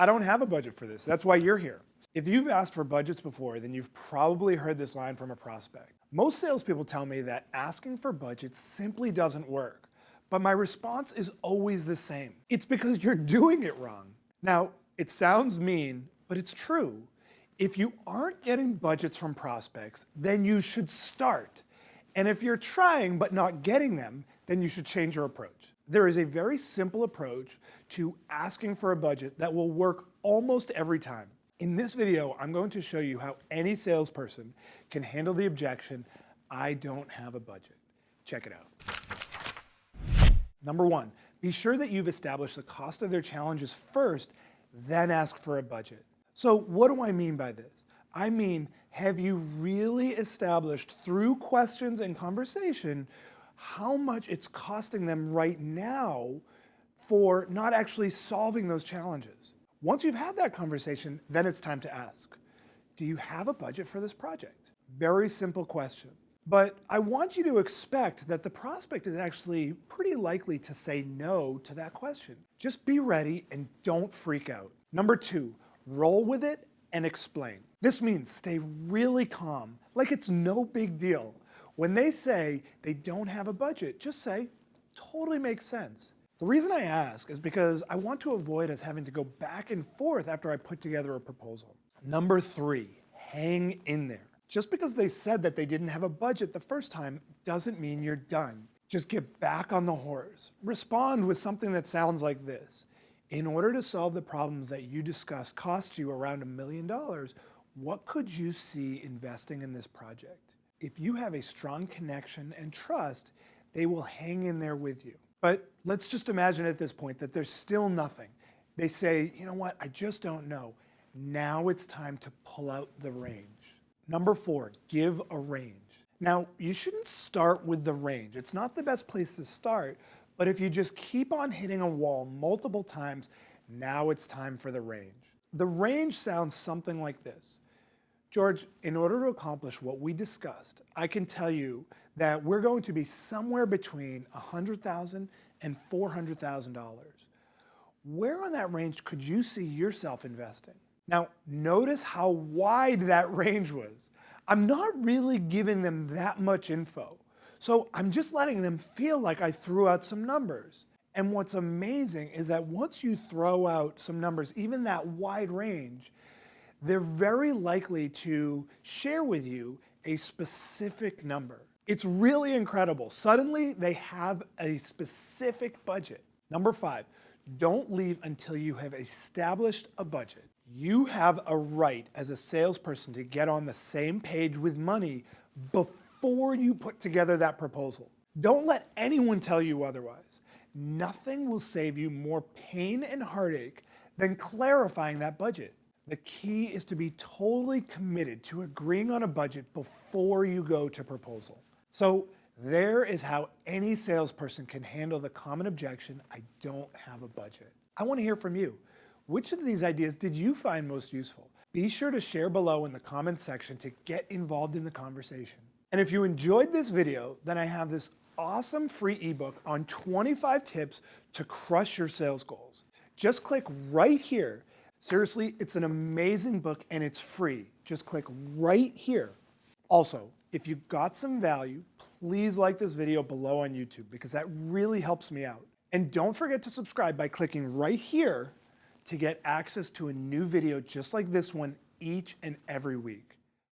I don't have a budget for this. That's why you're here. If you've asked for budgets before, then you've probably heard this line from a prospect. Most salespeople tell me that asking for budgets simply doesn't work. But my response is always the same. It's because you're doing it wrong. Now, it sounds mean, but it's true. If you aren't getting budgets from prospects, then you should start. And if you're trying but not getting them, then you should change your approach. There is a very simple approach to asking for a budget that will work almost every time. In this video, I'm going to show you how any salesperson can handle the objection, "I don't have a budget." Check it out. Number one, be sure that you've established the cost of their challenges first, then ask for a budget. So what do I mean by this? I mean, have you really established through questions and conversation how much it's costing them right now for not actually solving those challenges? Once you've had that conversation, then it's time to ask, do you have a budget for this project? Very simple question. But I want you to expect that the prospect is actually pretty likely to say no to that question. Just be ready and don't freak out. Number two, roll with it and explain. This means stay really calm, like it's no big deal. When they say they don't have a budget, just say, totally makes sense. The reason I ask is because I want to avoid us having to go back and forth after I put together a proposal. Number three, hang in there. Just because they said that they didn't have a budget the first time doesn't mean you're done. Just get back on the horse. Respond with something that sounds like this. In order to solve the problems that you discussed cost you around $1 million, what could you see investing in this project? If you have a strong connection and trust, they will hang in there with you. But let's just imagine at this point that there's still nothing. They say, you know what, I just don't know. Now it's time to pull out the range. Number four, give a range. Now, you shouldn't start with the range. It's not the best place to start, but if you just keep on hitting a wall multiple times, now it's time for the range. The range sounds something like this. George, in order to accomplish what we discussed, I can tell you that we're going to be somewhere between $100,000 and $400,000. Where on that range could you see yourself investing? Now, notice how wide that range was. I'm not really giving them that much info. So I'm just letting them feel like I threw out some numbers. And what's amazing is that once you throw out some numbers, even that wide range, they're very likely to share with you a specific number. It's really incredible. Suddenly, they have a specific budget. Number five, don't leave until you have established a budget. You have a right as a salesperson to get on the same page with money before you put together that proposal. Don't let anyone tell you otherwise. Nothing will save you more pain and heartache than clarifying that budget. The key is to be totally committed to agreeing on a budget before you go to proposal. So there is how any salesperson can handle the common objection, "I don't have a budget." I want to hear from you. Which of these ideas did you find most useful? Be sure to share below in the comments section to get involved in the conversation. And if you enjoyed this video, then I have this awesome free ebook on 25 tips to crush your sales goals. Just click right here. Seriously, it's an amazing book and it's free. Just click right here. Also, if you got some value, please like this video below on YouTube because that really helps me out. And don't forget to subscribe by clicking right here to get access to a new video just like this one each and every week.